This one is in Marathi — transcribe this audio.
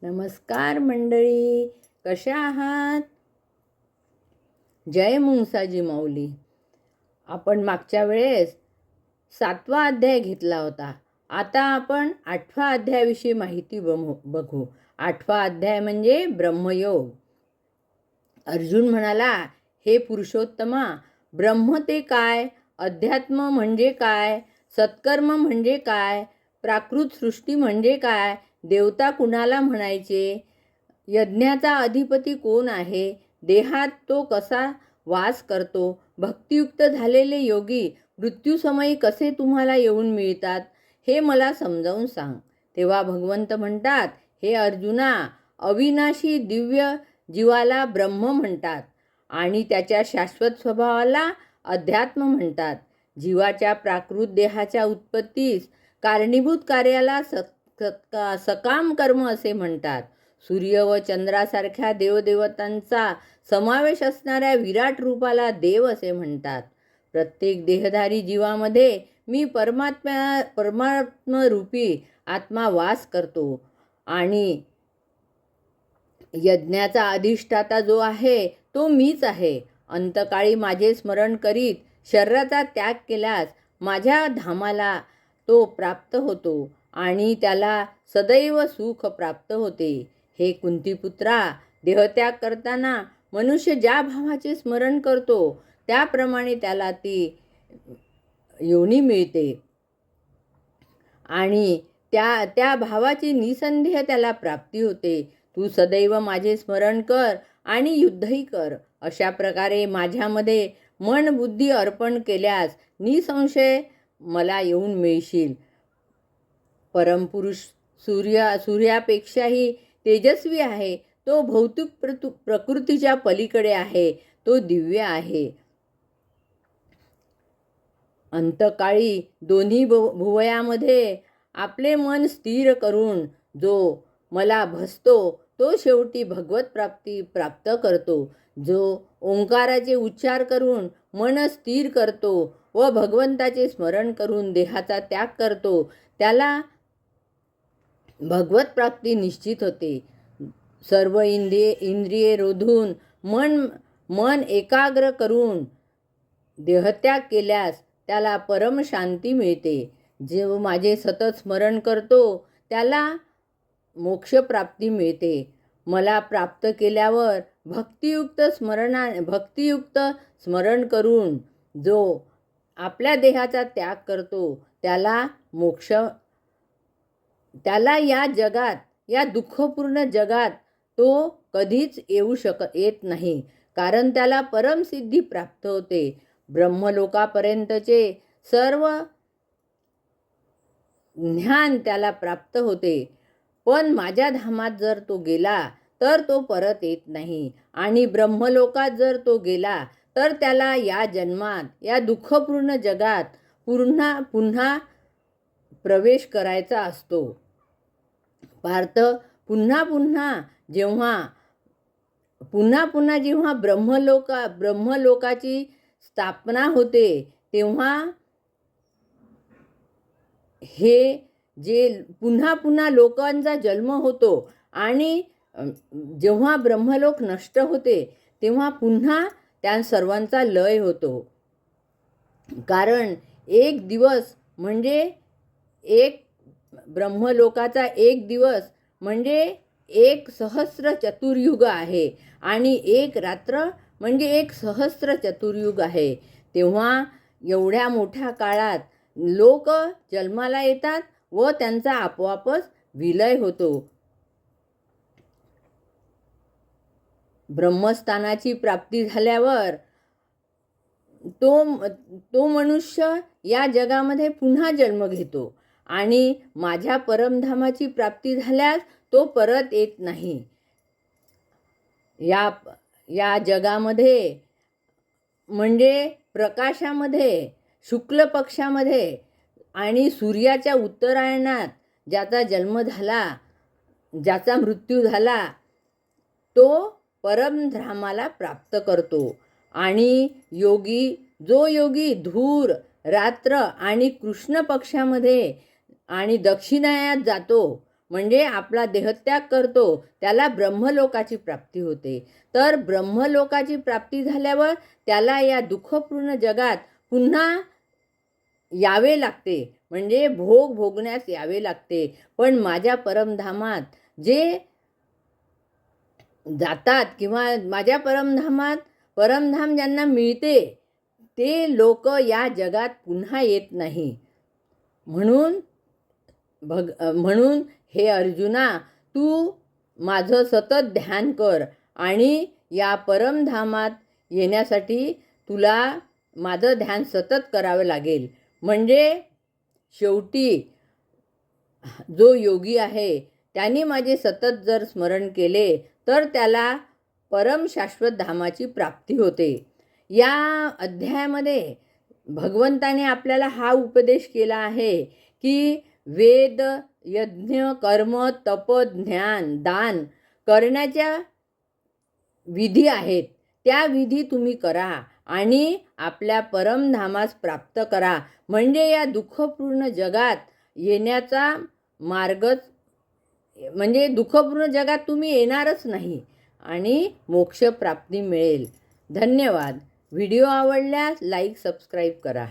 नमस्कार मंडळी, कशा आहात? जय मुंगसाजी माऊली. आपण मागच्या वेळेस 7वा अध्याय घेतला होता. आता आपण 8व्या अध्यायाविषयी माहिती बघू. 8वा अध्याय म्हणजे ब्रह्मयोग. अर्जुन म्हणाला, हे पुरुषोत्तमा, ब्रह्म ते काय? अध्यात्म म्हणजे काय? सत्कर्म म्हणजे काय? प्राकृत सृष्टी म्हणजे काय? देवता कुणाला म्हणायचे? यज्ञाचा अधिपती कोण आहे? देहात तो कसा वास करतो? भक्तियुक्त झालेले योगी मृत्यूसमयी कसे तुम्हाला येऊन मिळतात, हे मला समजावून सांग. तेव्हा भगवंत म्हणतात, हे अर्जुना, अविनाशी दिव्य जीवाला ब्रह्म म्हणतात आणि त्याच्या शाश्वत स्वभावाला अध्यात्म म्हणतात. जीवाच्या प्राकृत देहाच्या उत्पत्तीस कारणीभूत कार्याला सकाम कर्म असे म्हणतात. सूर्य व चंद्रासारख्या देवदेवतांचा समावेश असणाऱ्या विराट रूपाला देव असे म्हणतात. प्रत्येक देहधारी जीवामध्ये मी परमात्मरूपी आत्मा वास करतो आणि यज्ञाचा अधिष्ठाता जो आहे तो मीच आहे. अंतकाळी माझे स्मरण करीत शरीराचा त्याग केल्यास माझ्या धामाला तो प्राप्त होतो आणि त्याला सदैव सुख प्राप्त होते. हे कुंतीपुत्रा, देहत्याग करताना मनुष्य ज्या भावाचे स्मरण करतो त्याप्रमाणे त्याला ती योनी मिळते आणि त्या भावाची निसंदेह त्याला प्राप्ती होते. तू सदैव माझे स्मरण कर आणि युद्धही कर. अशा प्रकारे माझ्यामध्ये मन बुद्धी अर्पण केल्यास निसंशय मला येऊन मिळशील. परमपुरुष सूर्यापेक्षाही तेजस्वी आहे. तो भौतिक प्रकृतीच्या पलीकडे आहे. तो दिव्य आहे. अंतकाळी दोन्ही भुवयामध्ये आपले मन स्थिर करून जो मला भजतो तो शेवटी भगवत प्राप्ती प्राप्त करतो. जो ओंकाराचे उच्चार करून मन स्थिर करतो व भगवंताचे स्मरण करून देहाचा त्याग करतो त्याला भगवत प्राप्ती निश्चित होते. सर्व इंद्रिये रोधून मन एकाग्र करून देहत्याग केल्यास त्याला परम शांती मिळते. जो माझे सतत स्मरण करतो त्याला मोक्षप्राप्ती मिळते. मला प्राप्त केल्यावर भक्तियुक्त स्मरण करून जो आपल्या देहाचा त्याग करतो त्याला या जगात, या दुःखपूर्ण जगात तो कधीच येत नाही, कारण त्याला परमसिद्धी प्राप्त होते. ब्रह्मलोकापर्यंतचे सर्व ज्ञान त्याला प्राप्त होते. पण माझ्या धामात जर तो गेला तर तो परत येत नाही आणि ब्रह्मलोकात जर तो गेला तर त्याला या जन्मात, या दुःखपूर्ण जगात पुन्हा प्रवेश करायचा असतो. पार्थ, पुन्हा जेव्हा ब्रह्मलोकाची स्थापना होते तेव्हा हे जे पुन्हा लोकांचा जन्म होतो आणि जेव्हा ब्रह्मलोक नष्ट होते तेव्हा पुन्हा त्या सर्वांचा लय होतो. कारण एक दिवस म्हणजे ब्रह्मलोकाचा एक दिवस म्हणजे 1 सहस्र चतुर्युग आहे आणि एक रात्र म्हणजे 1 सहस्र चतुर्युग आहे. तेव्हा एवढ्या मोठ्या काळात लोक जन्माला येतात व त्यांचा आपोआपच विलय होतो. ब्रह्मस्थानाची प्राप्ती झाल्यावर तो मनुष्य या जगामध्ये पुन्हा जन्म घेतो आणि माझ्या परमधामाची प्राप्ती झाल्यास तो परत येत नाही. या जगामध्ये म्हणजे प्रकाशामध्ये, शुक्ल पक्षामध्ये आणि सूर्याच्या उत्तरायणात ज्याचा जन्म झाला, ज्याचा मृत्यू झाला तो परमधामाला प्राप्त करतो. आणि जो योगी धूर, रात्र आणि कृष्ण पक्षामध्ये आणि दक्षिणायात जातो म्हणजे आपला देहत्याग करतो त्याला ब्रह्मलोकाची प्राप्ती होते. तर ब्रह्मलोकाची प्राप्ती झाल्यावर त्याला या दुःखपूर्ण जगात पुन्हा यावे लागते, म्हणजे भोग भोगण्यास यावे लागते. पण माझ्या परमधामात जे जातात किंवा माझ्या परमधाम ज्यांना मिळते ते लोक या जगात पुन्हा येत नाही. म्हणून हे अर्जुना, तू माझं सतत ध्यान कर आणि या परमधामात येण्यासाठी तुला माझं ध्यान सतत करावं लागेल. म्हणजे शेवटी जो योगी आहे त्यांनी माझे सतत जर स्मरण केले तर त्याला परम शाश्वत धामाची प्राप्ती होते. या अध्यायामध्ये भगवंताने आपल्याला हा उपदेश केला आहे की वेद, यज्ञ, कर्म, तप, ज्ञान, दान करण्याच्या विधी आहेत. त्या विधी तुम्ही करा आणि आपल्या परमधामास प्राप्त करा. म्हणजे या दुःखपूर्ण जगात येण्याचा मार्गच, म्हणजे दुःखपूर्ण जगात तुम्ही येणारच नाही आणि मोक्षप्राप्ती मिळेल. धन्यवाद. व्हिडिओ आवडल्यास लाईक, सबस्क्राईब करा.